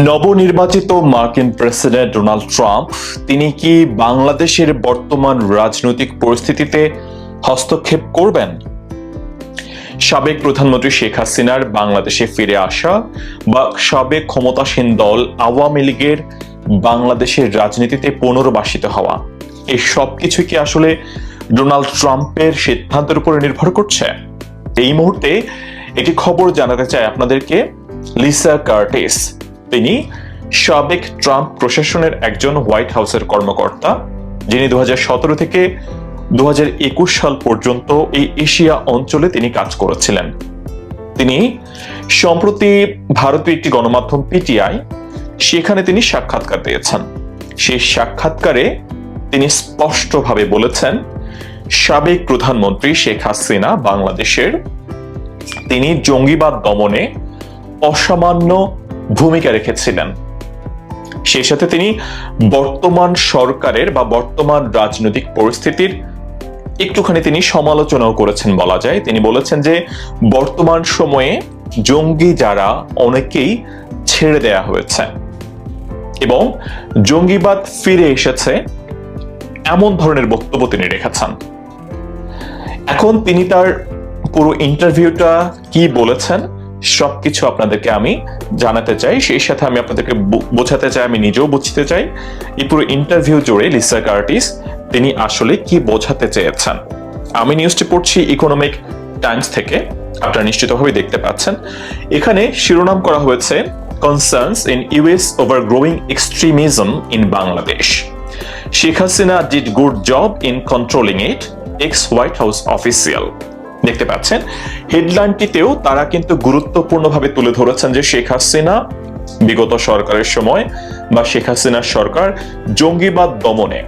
নবনির্বাচিত মার্কিন president Donald Trump তিনি কি বাংলাদেশের বর্তমান রাজনৈতিক পরিস্থিতিতে হস্তক্ষেপ করবেন? সাবেক প্রধানমন্ত্রী শেখ হাসিনার বাংলাদেশে ফিরে আসা বা সাবেক ক্ষমতাসীন দল আওয়ামী লীগের বাংলাদেশের রাজনীতিতে পুনর্বাসিত হওয়া, এই সব কিছু কি আসলে ডোনাল্ড ট্রাম্পের সিদ্ধান্তের উপরে নির্ভর করছে? এই মুহূর্তে একটি খবর জানাতে চাই আপনাদেরকে। লিসা কার্টিস, তিনি সাবেক ট্রাম্প প্রশাসনের একজন হোয়াইট হাউসের কর্মকর্তা, যিনি 2017 থেকে 2021 সাল পর্যন্ত এই এশিয়া অঞ্চলে তিনি কাজ করেছিলেন। তিনি সম্প্রতি ভারতীয় একটি গণমাধ্যম পিটিআই, সেখানে তিনি সাক্ষাৎকার দিয়েছেন। সেই সাক্ষাৎকারে তিনি স্পষ্টভাবে বলেছেন, সাবেক প্রধানমন্ত্রী শেখ হাসিনা বাংলাদেশের তিনি জঙ্গিবাদ দমনে অসামান্য ভূমিকা রেখেছিলেন। সেই সাথে তিনি বর্তমান সরকারের বা বর্তমান রাজনৈতিক পরিস্থিতির একটুখানি তিনি সমালোচনাও করেছেন বলা যায়। তিনি বলেছেন যে বর্তমান সময়ে জঙ্গি যারা অনেকেই ছেড়ে দেয়া হয়েছে এবং জঙ্গিবাদ ফিরে এসেছে, এমন ধরনের বক্তব্য তিনি রেখেছেন। এখন তিনি তার পুরো ইন্টারভিউটা কি বলেছেন সবকিছু আপনাদেরকে আমি জানাতে চাই, সেই সাথে আমি আপনাদেরকে বোঝাতে চাই, আমি নিজেও বুঝতে চাই এই পুরো ইন্টারভিউ জুড়ে লিসা কার্টিস তিনি আসলে কি বোঝাতে চেয়েছেন। আমি নিউজটি পড়ছি ইকোনমিক টাইমস থেকে, আপনারা নিশ্চিতভাবে দেখতে পাচ্ছেন। এখানে শিরোনাম করা হয়েছে concerns in US over growing extremism in Bangladesh, Sheikh Hasina did good job in controlling it, x white house official. দেখতে পাচ্ছেন হেডলাইনটিতেও তারা কিন্তু গুরুত্বপূর্ণভাবে তুলে ধরেছেন যে শেখ হাসিনা বিগত সরকারের সময় বা শেখ হাসিনার সরকার জঙ্গিবাদ দমনে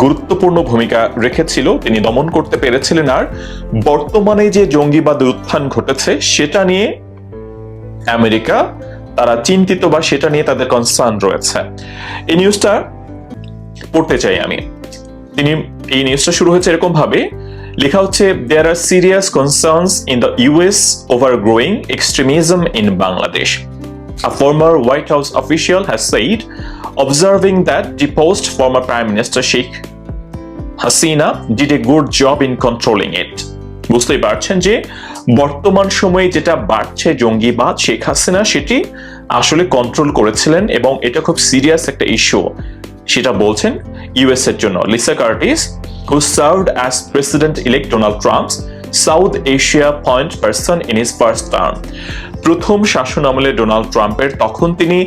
গুরুত্বপূর্ণ ভূমিকা রেখেছিল, তিনি দমন করতে পেরেছিলেন। আর বর্তমানে যে জঙ্গিবাদের উত্থান ঘটেছে সেটা নিয়ে আমেরিকা তারা চিন্তিত বা সেটা নিয়ে তাদের কনসার্ন রয়েছে। এই নিউজটা পড়তে চাই আমি। এই নিউজটা শুরু হয়েছে এরকম ভাবে, লেখা হচ্ছে there are serious concerns in the US over growing extremism in Bangladesh. A former White House official has said, observing that deposed former Prime Minister Sheikh Hasina did a good job in controlling it. বুঝতেই পারছেন যে বর্তমান সময়ে যেটা বাড়ছে জঙ্গিবাদ, শেখ হাসিনা সেটি আসলে কন্ট্রোল করেছিলেন এবং এটা খুব সিরিয়াস একটা ইস্যু, সেটা বলছেন ইউএস এর জন্য। Lisa Curtis, who served as President-elect Donald Trump's South Asia point person in his first term. প্রথম শাসন আমলে ডোনাল্ড ট্রাম্পের, তখন তিনি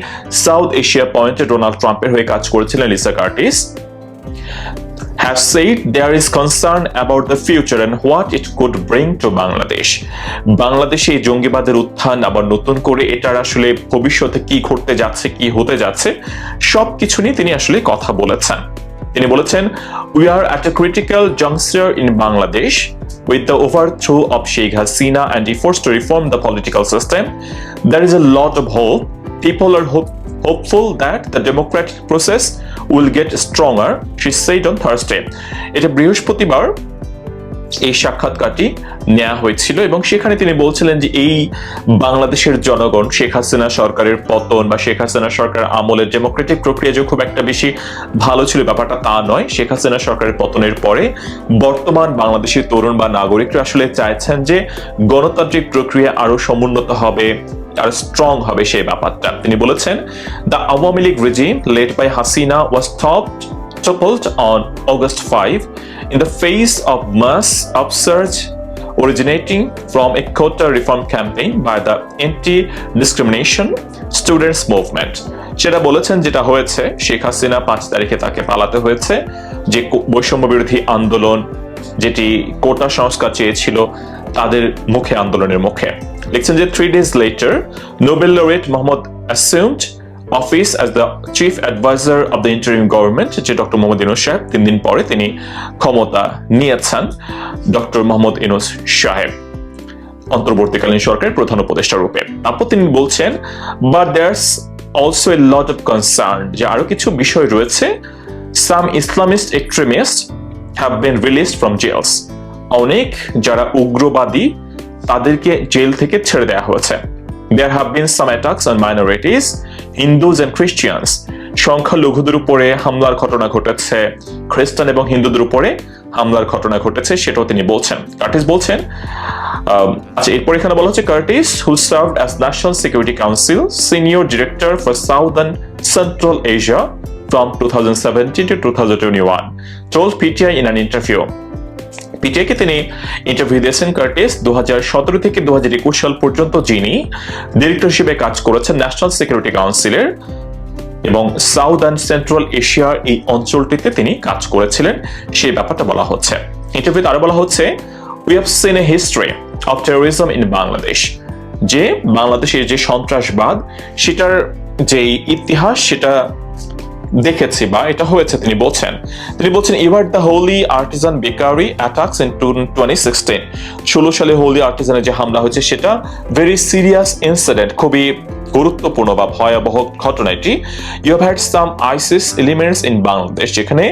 সাউথ এশিয়া পয়েন্টে ডোনাল্ড ট্রাম্পের হয়ে কাজ করেছিলেন। Lisa Curtis have said there is concern about the future and what it could bring to Bangladesh. বাংলাদেশে এই জঙ্গিবাদের উত্থান আবার নতুন করে এটার আসলে ভবিষ্যতে কি ঘটতে যাচ্ছে, কি হতে যাচ্ছে, সবকিছু নিয়ে তিনি আসলে কথা বলেছেন। তিনি বলেছেন, we are at a critical juncture in Bangladesh with the overthrow of Sheikh Hasina and efforts to reform the political system. There is a lot of hope. People are hopeful that the democratic process will get stronger, she said on Thursday. এটা বৃহস্পতিবার এই সাক্ষাৎকারটি নেওয়া হয়েছিল এবং সেখানে তিনি বলছিলেন যে এই বাংলাদেশের জনগণ শেখ হাসিনা সরকারের পতন বা শেখ হাসিনা সরকার আমলের ডেমোক্রেটিক প্রক্রিয়া যে খুব একটা বেশি ভালো ছিল ব্যাপারটা তা নয়। শেখ হাসিনা সরকারের পতনের পরে বর্তমান বাংলাদেশের তরুণ বা নাগরিকরা আসলে চাইছেন যে গণতান্ত্রিক প্রক্রিয়া আরো সমুন্নত হবে, আর স্ট্রং হবে সেই ব্যাপারটা। তিনি বলেছেন, the Awami League regime led by Hasina was toppled on August 5 in the face of mass upsurge originating from a quota reform campaign by the anti-discrimination students movement. সেটা বলেছেন যেটা হয়েছে, শেখ হাসিনা 5 তারিখে তাকে পালাতে হয়েছে, যে বৈষম্য বিরোধী আন্দোলন যেটি কোটা সংস্কার চেয়েছিল তাদের মুখে, আন্দোলনের মুখে। লিখছেন যে 3 days later Nobel laureate Mohammad assumed office as the chief advisor of the interim government, যে ডক্টর মোহাম্মদ ইউনূস সাহেব 3 দিন পরে তিনি ক্ষমতা নিয়েছেন। ডক্টর মোহাম্মদ ইউনূস সাহেব অন্তর্বর্তীকালীন সরকারের প্রধান উপদেষ্টা রূপে। তারপর তিনি বলছেন, but there's also a lot of concern, যে আরো কিছু বিষয় রয়েছে। some Islamist extremists have been released from jails. অনেক যারা উগ্রবাদী তাদেরকে জেল থেকে ছেড়ে দেওয়া হয়েছে। There have been some attacks on minorities, Hindus and Christians. সংখ্যালঘুদের উপরে হামলার ঘটনা ঘটেছে, খ্রিস্টান এবং হিন্দুদের উপরে হামলার ঘটনা ঘটেছে, সেটাও তিনি বলছেন। কার্টিস বলছেন, আচ্ছা, এরপর এখানে বলা হচ্ছে Curtis, who served as National Security Council Senior Director for Southern Central Asia from 2017 to 2021, told PTI in an interview. পিটিআইকে তিনি ইন্টারভিউ দিয়েছেন কার্টিস 2017 থেকে 2021 সাল পর্যন্ত যিনি ডিরেক্টর হিসেবে কাজ করেছেন ন্যাশনাল সিকিউরিটি কাউন্সিলের এবং সাউথ অ্যান্ড সেন্ট্রাল এশিয়ার এই অঞ্চলটিতে তিনি কাজ করেছিলেন, সেই ব্যাপারটা বলা হচ্ছে। ইন্টারভিউতে আরো বলা হচ্ছে, we have seen a history of terrorism in Bangladesh, যে বাংলাদেশের যে সন্ত্রাসবাদ সেটার যে ইতিহাস সেটা দেখেছি বা এটা হয়েছে। তিনি বলছেন এবার the Holey Artisan bakery attacks in 2016 সালে হোলি আর্টিজানের যে হামলা হয়েছে সেটা ভেরি সিরিয়াস ইনসিডেন্ট, খুবই গুরুত্বপূর্ণ বা ভয়াবহ ঘটনা এটি। You have had some ISIS elements in Bangladesh, যেখানে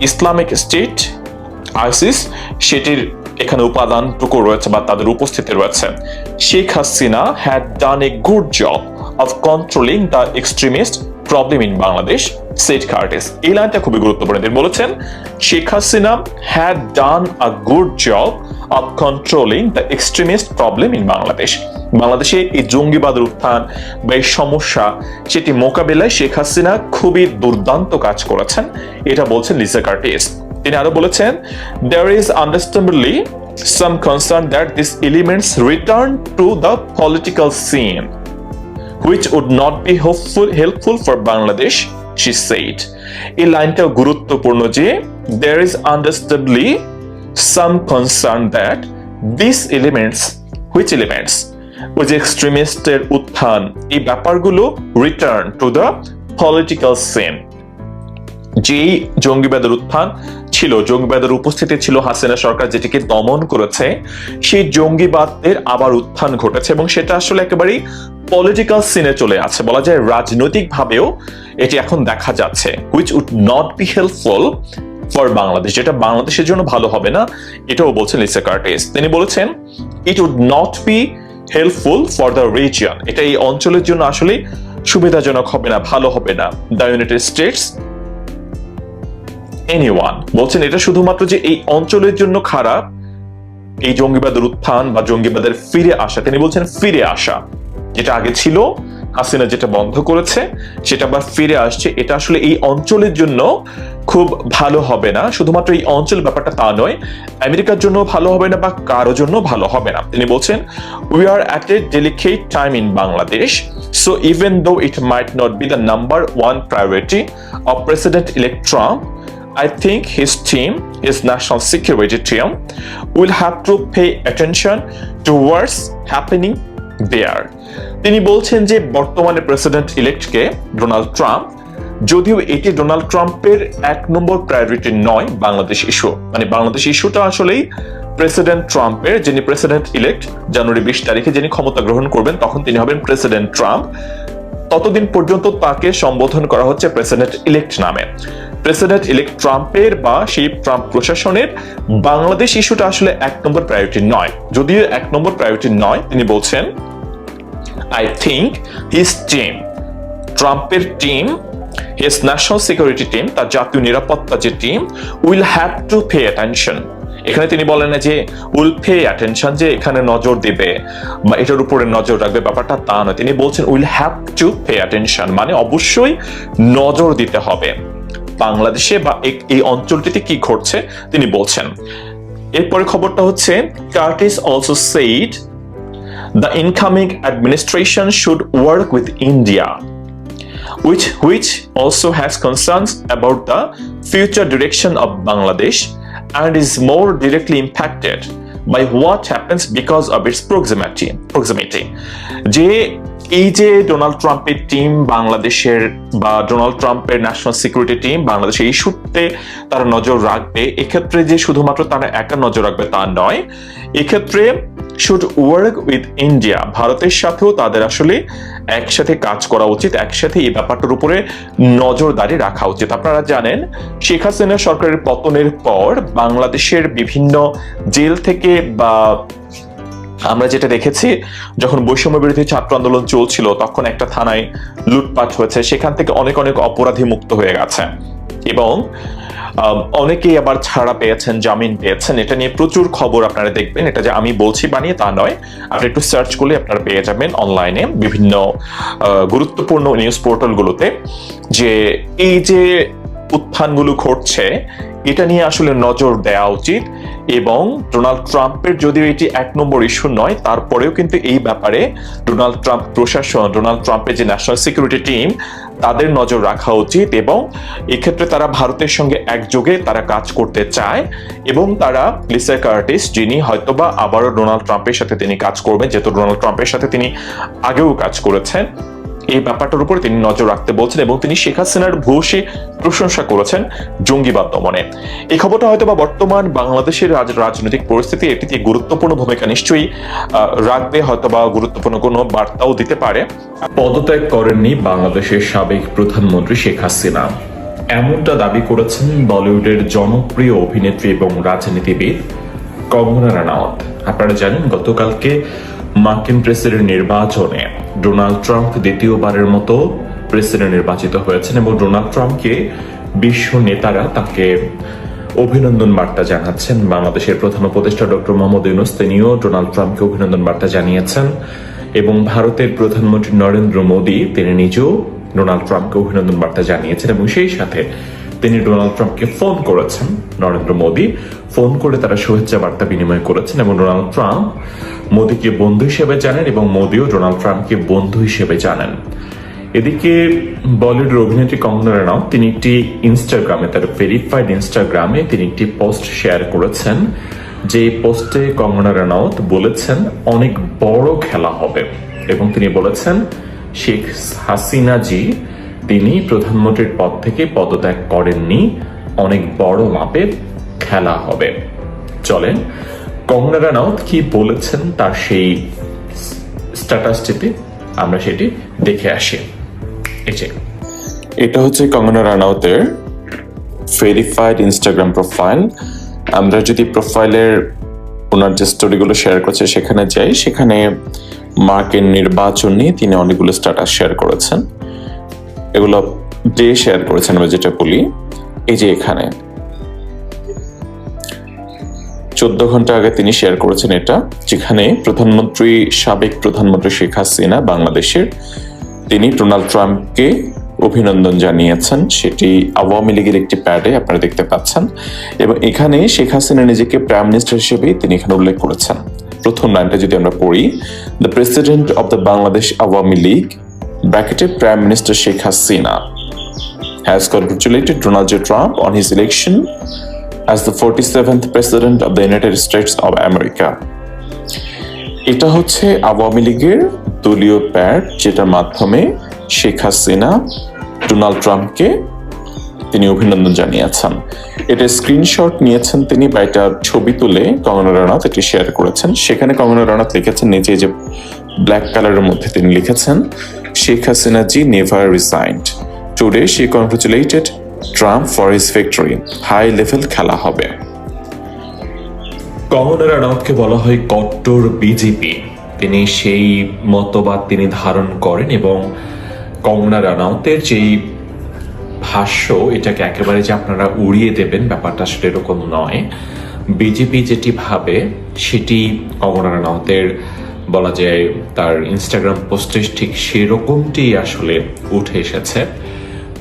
ইসলামিক স্টেট আইসিস সেটির এখানে উপাদানটুকু রয়েছে বা তাদের উপস্থিতি রয়েছে। Sheikh Hasina had done a good job of controlling the extremist problem in Bangladesh, said Curtis. এই লাইনটা খুবই গুরুত্বপূর্ণ। তিনি বলেছেন Sheikh Hasina had done a good job of controlling the extremist problem in Bangladesh. বাংলাদেশে এই জঙ্গিবাদের উত্থান বা এই সমস্যা সেটি মোকাবেলায় শেখ হাসিনা খুবই দুর্দান্ত কাজ করেছেন, এটা বলছেন লিসা কার্টিস। তিনি আরো বলেছেন, there is understandably some concern that these elements return to the political scene, which would not be helpful for Bangladesh, she said. এই লাইনটা গুরুত্বপূর্ণ যে there is understandably some concern that these elements, which elements, ওই যে এক্সট্রিমিস্টের উত্থান, এই ব্যাপারগুলো return to the political scene. যেই জঙ্গিবাদের উত্থান ছিল, জঙ্গিবাদের উপস্থিতি ছিল হাসিনা সরকার যেটিকে দমন করেছে, সেই জঙ্গিবাদের আবার উত্থান ঘটেছে এবং সেটা আসলে একেবারেই পলিটিক্যাল সিনে চলে আছে, বলা যায় রাজনৈতিক ভাবেও এটি এখন দেখা যাচ্ছে, which would not be helpful for Bangladesh, যেটা বাংলাদেশের জন্য ভালো হবে না, এটাও বলছেন লিসা কার্টিস। তিনি বলেছেন it would not be helpful for the region, এটা এই অঞ্চলের জন্য আসলে সুবিধাজনক হবে না, ভালো হবে না। দ্য ইউনাইটেড স্টেটস এনিওয়ান, বলছেন এটা শুধুমাত্র যে এই অঞ্চলের জন্য খারাপ, এই জঙ্গিবাদের উত্থান বা জঙ্গিবাদের ফিরে আসা, তিনি বলছেন ফিরে আসা, যেটা আগে ছিল হাসিনা যেটা বন্ধ করেছে সেটা আবার ফিরে আসছে, এটা আসলে এই অঞ্চলের জন্য খুব ভালো হবে না। শুধুমাত্র এই অঞ্চল ব্যাপারটা তা নয়, আমেরিকার জন্য ভালো হবে না বা কারোর জন্য ভালো হবে না। তিনি বলছেন we are at a delicate time in Bangladesh, so even though it might not be the number one priority of president elect Trump, I think his team, his national security team, will have to pay attention to what's happening there. তিনি বলছেন যে বর্তমানে প্রেসিডেন্ট-ইলেক্টকে Donald Trump, যদিও এটি Donald ট্রাম্পের 1 নম্বর priority নয় Bangladesh issue, মানে বাংলাদেশ ইস্যুটা আসলেই প্রেসিডেন্ট ট্রাম্পের, যিনি প্রেসিডেন্ট-ইলেক্ট জানুয়ারি 20 তারিখে যিনি ক্ষমতা গ্রহণ করবেন তখন তিনি হবেন প্রেসিডেন্ট ট্রাম্প, ততদিন পর্যন্ত তাকে সম্বোধন করা হচ্ছে প্রেসিডেন্ট-ইলেক্ট নামে। প্রেসিডেন্ট-ইলেক্ট ট্রাম্পের বা সেই ট্রাম্প প্রশাসনের বাংলাদেশ ইস্যুটা আসলে 1 নম্বর প্রায়োরিটি নয়। যদিও 1 নম্বর প্রায়োরিটি নয়, তিনি বলছেন I think his team, ট্রাম্পের team, his national security team, তার জাতীয় নিরাপত্তা যে team, will have to pay attention. এখানে তিনি বলেন না যে will pay attention, যে এখানে নজর দিবে বা এটার উপরে নজর রাখবে, ব্যাপারটা তা নয়। তিনি বলছেন will have to pay attention, মানে অবশ্যই নজর দিতে হবে বাংলাদেশে বা এই অঞ্চলটিতে কি ঘটছে তিনি বলছেন। এরপরে খবরটা হচ্ছে Curtis also said the incoming administration should work with India, which also has concerns about the future direction of Bangladesh and is more directly impacted by what happens because of its proximity. যে এই যে Donald ট্রাম্পের team বাংলাদেশের বা Donald ট্রাম্পের national security team বাংলাদেশের ইস্যুতে তারা নজর রাখবে, এক্ষেত্রে যে শুধুমাত্র তারা একা নজর রাখবে তা নয়, এক্ষেত্রে শুড ওয়ার্ক উইথ ইন্ডিয়া, ভারতের সাথেও তাদের আসলে একসাথে কাজ করা উচিত, একসাথে এই ব্যাপারটার উপরে নজরদারি রাখা উচিত। আপনারা জানেন শেখ হাসিনা সরকারের পতনের পর বাংলাদেশের বিভিন্ন জেল থেকে বা আমরা যেটা দেখেছি, যখন বৈষম্য বিরোধী ছাত্র আন্দোলন চলছিল তখন একটা থানায় লুটপাট হয়েছে, সেখান থেকে অনেক অনেক অপরাধী মুক্ত হয়ে গেছে এবং অনেকেই আবার ছাড়া পেয়েছেন, জামিন পেয়েছেন। এটা নিয়ে প্রচুর খবর আপনারা দেখবেন। এটা যে আমি বলছি বানিয়ে তা নয়, আপনি একটু সার্চ করলে আপনারা পেয়ে যাবেন অনলাইনে বিভিন্ন গুরুত্বপূর্ণ নিউজ পোর্টালগুলোতে যে এই যে উত্থানগুলো ঘটছে এটা নিয়ে আসলে নজর দেওয়া উচিত। এবং ডোনাল্ড ট্রাম্পের যদিও এটি 1 নম্বর ইস্যু নয়, তারপরেও কিন্তু এই ব্যাপারে ডোনাল্ড ট্রাম্প প্রশাসন, ডোনাল্ড ট্রাম্পের যে ন্যাশনাল সিকিউরিটি টিম, তাদের নজর রাখা উচিত এবং এক্ষেত্রে তারা ভারতের সঙ্গে একযোগে তারা কাজ করতে চায় এবং তারা লিসা কার্টিস, যিনি হয়তোবা আবারও ডোনাল্ড ট্রাম্পের সাথে তিনি কাজ করবেন, যেহেতু ডোনাল্ড ট্রাম্পের সাথে তিনি আগেও কাজ করেছেন, এই ব্যাপারটার উপরে তিনি নজর রাখতে বলছেন এবং তিনি শেখ হাসিনার ভূয়সী প্রশংসা করেছেন জঙ্গিবাদ দমনে। এই খবরটা হয়তো বা বর্তমান বাংলাদেশের রাজনৈতিক পরিস্থিতি এটিতে গুরুত্বপূর্ণ ভূমিকা নিশ্চয়ই রাখবে, হয়তো বা গুরুত্বপূর্ণ কোনো বার্তাও দিতে পারে। পদত্যাগ করেননি বাংলাদেশের সাবেক প্রধানমন্ত্রী শেখ হাসিনা, এমনটা দাবি করেছেন বলিউডের জনপ্রিয় অভিনেত্রী এবং রাজনীতিবিদ কঙ্গনা রানাওয়াত। আপনারা জানেন গতকালকে মার্কিন প্রেসিডেন্ট নির্বাচনে ডোনাল্ড ট্রাম্প দ্বিতীয়বারের মতো প্রেসিডেন্ট নির্বাচিত হয়েছেন এবং ডোনাল্ড ট্রাম্পকে বিশ্ব নেতারা তাকে অভিনন্দন বার্তা জানাচ্ছেন। বাংলাদেশের প্রধান উপদেষ্টা ডক্টর মোহাম্মদ ইউনূস তিনিও ডোনাল্ড ট্রাম্পকে অভিনন্দন বার্তা জানিয়েছেন এবং ভারতের প্রধানমন্ত্রী নরেন্দ্র মোদী তিনি নিজেও ডোনাল্ড ট্রাম্পকে অভিনন্দন বার্তা জানিয়েছেন এবং সেই সাথে তিনি ডোনাল্ড ট্রাম্পকে ফোন করেছেন। নরেন্দ্র মোদী ফোন করে তারা শুভেচ্ছা বার্তা বিনিময় করেছেন এবং ডোনাল্ড ট্রাম্প মোদীকে বন্ধু হিসেবে জানেন এবং মোদীও ডোনাল্ড ট্রাম্পকে বন্ধু হিসেবে জানেন। এদিকে বলিউডের অভিনেত্রী কঙ্গনা রানাওয়াত তিনি একটি ইনস্টাগ্রামে, তার ভেরিফাইড ইনস্টাগ্রামে তিনি একটি পোস্ট শেয়ার করেছেন, যে পোস্টে কঙ্গনা রানাওয়াত বলেছেন অনেক বড় খেলা হবে এবং তিনি বলেছেন শেখ হাসিনা জি তিনি প্রধানমন্ত্রীর পদ থেকে পদত্যাগ করেননি, অনেক বড় মাপের খেলা হবে। চলেন কঙ্গনা রানাওয়াত কি বলেছেন তার সেই স্ট্যাটাসটিতে আমরা সেটি দেখে আসি। এটা হচ্ছে কঙ্গনা রানাওয়াতের ভেরিফাইড ইনস্টাগ্রাম প্রোফাইল। আমরা যদি প্রোফাইলের ওনার যে স্টোরিগুলো শেয়ার করছে সেখানে যাই, সেখানে মার্কিন নির্বাচন নিয়ে তিনি অনেকগুলো স্ট্যাটাস শেয়ার করেছেন। এগুলো ডে শেয়ার করেছেন আমরা যেটা বলি, এই যে এখানে 14 ঘন্টা আগে তিনি শেয়ার করেছেন এটা, যেখানে সাবেক প্রধানমন্ত্রী শেখ হাসিনা বাংলাদেশের তিনি ডোনাল্ড ট্রাম্পকে অভিনন্দন জানিয়েছেন। সেটি আওয়ামী লীগের একটি প্যাডে আপনারা দেখতে পাচ্ছেন এবং এখানে শেখ হাসিনা নিজেকে প্রাইম মিনিস্টার হিসেবে তিনি এখানে উল্লেখ করেছেন। প্রথম লাইনটা যদি আমরা পড়ি, the President of the Bangladesh Awami League ব্র্যাকেটে Prime Minister Sheikh Hasina has congratulated Donald J. Trump on his election as the 47th President of the United States of America. এটা হচ্ছে আওয়ামী লীগের দলীয় প্যাড, যেটার মাধ্যমে শেখ হাসিনা ডোনাল্ড ট্রাম্পকে তিনি অভিনন্দন জানিয়েছেন। এটা স্ক্রিনশট নিয়েছেন তিনি বা এটা ছবি তুলে কঙ্গনা রানাওয়াত এটি শেয়ার করেছেন। সেখানে কঙ্গনা রানাওয়াত লিখেছেন নিচে যে ব্ল্যাক কালারের মধ্যে তিনি লিখেছেন Sheikh Hasina ji never resigned. Today she congratulated Trump for his victory. High level খেলা হবে। কঙ্গনা রানাওয়াতকে বলা হয় কট্টর বিজেপি, তিনি সেই মতবাদ তিনি ধারণ করেন এবং কঙ্গনা রানাওয়াতের যেই ভাষ্য এটাকে একেবারে যে আপনারা উড়িয়ে দেবেন ব্যাপারটা আসলে এরকম নয়। বিজেপি যেটি ভাবে সেটি কঙ্গনা রানাওয়াতের বলা যায় তার ইনস্টাগ্রাম পোস্টে ঠিক সেরকমটি আসলে উঠে এসেছে।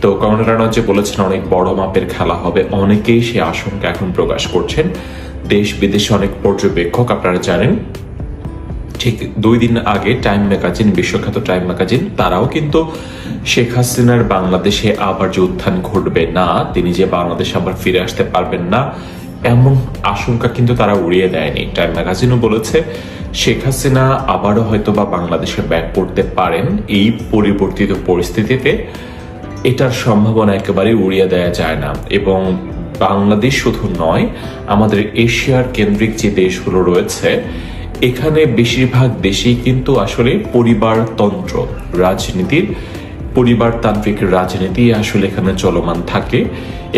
তো কঙ্গনা রানাওয়াত যে বলেছেন অনেক বড় মাপের খেলা হবে, অনেকেই সে আশঙ্কা এখন প্রকাশ করছেন। দেশ বিদেশে অনেক পর্যবেক্ষক আপনারা জানেন, ঠিক 2 দিন আগে টাইম ম্যাগাজিন, বিশ্বখ্যাত টাইম ম্যাগাজিন, তারাও কিন্তু শেখ হাসিনার বাংলাদেশে আবার যে উত্থান ঘটবে না, তিনি যে বাংলাদেশে আবার ফিরে আসতে পারবেন না, এমন আশঙ্কা কিন্তু তারা উড়িয়ে দেয়নি। টাইম ম্যাগাজিনও বলেছে শেখ হাসিনা আবারও হয়তো বা বাংলাদেশে ব্যাক করতে পারেন এই পরিবর্তিত পরিস্থিতিতে, এটার সম্ভাবনা একেবারে উড়িয়ে দেওয়া যায় না। এবং বাংলাদেশ শুধু নয়, আমাদের এশিয়ার কেন্দ্রিক যে দেশগুলো রয়েছে এখানে বেশিরভাগ দেশেই কিন্তু আসলে পরিবারতন্ত্র রাজনীতির, পরিবারতান্ত্রিক রাজনীতি আসলে এখানে চলমান থাকে।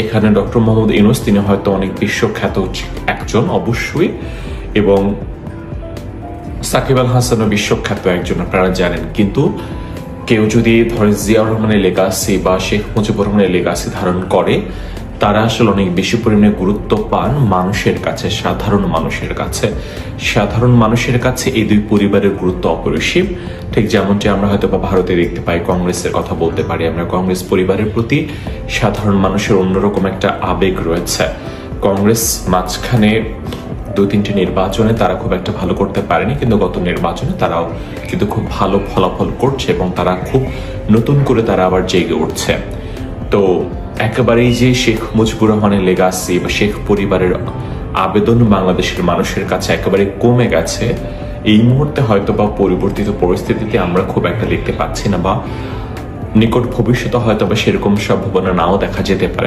এখানে ডক্টর মোহাম্মদ ইউনূস তিনি হয়তো অনেক বিশ্বখ্যাত একজন অবশ্যই, এবং সাকিব আল হাসানও বিশ্বখ্যাত একজন, আপনারা জানেন। কিন্তু কেউ যদি ধরে জিয়াউর রহমানের লেগাসি বা শেখ মুজিবুর রহমানের লেগাসি ধারণ করে, তারা আসলে অনেক বেশি পরিমাণে গুরুত্ব পান মানুষের কাছে, সাধারণ মানুষের কাছে। সাধারণ মানুষের কাছে এই দুই পরিবারের গুরুত্ব অপরিসীম। ঠিক যেমনটি আমরা হয়তো বা ভারতে দেখতে পাই, কংগ্রেসের কথা বলতে পারি আমরা, কংগ্রেস পরিবারের প্রতি সাধারণ মানুষের অন্যরকম একটা আবেগ রয়েছে। কংগ্রেস মাঝখানে 2-3টি নির্বাচনে তারা খুব একটা ভালো করতে পারেনি, কিন্তু গত নির্বাচনে তারাও কিন্তু খুব ভালো ফলাফল করছে এবং তারা খুব নতুন করে তারা আবার জেগে উঠছে। তো একেবারেই যে শেখ মুজিবুর রহমানের লেগাসি বা শেখ পরিবারের আবেদন বাংলাদেশের মানুষের কাছে একেবারে কমে গেছে, এই মুহূর্তে হয়তো বা পরিবর্তিত পরিস্থিতিতে আমরা খুব একটা দেখতে পাচ্ছি না, বা নিকট ভবিষ্যতে হয়তো বা সেরকম সম্ভাবনা নাও দেখা যেতে পারে।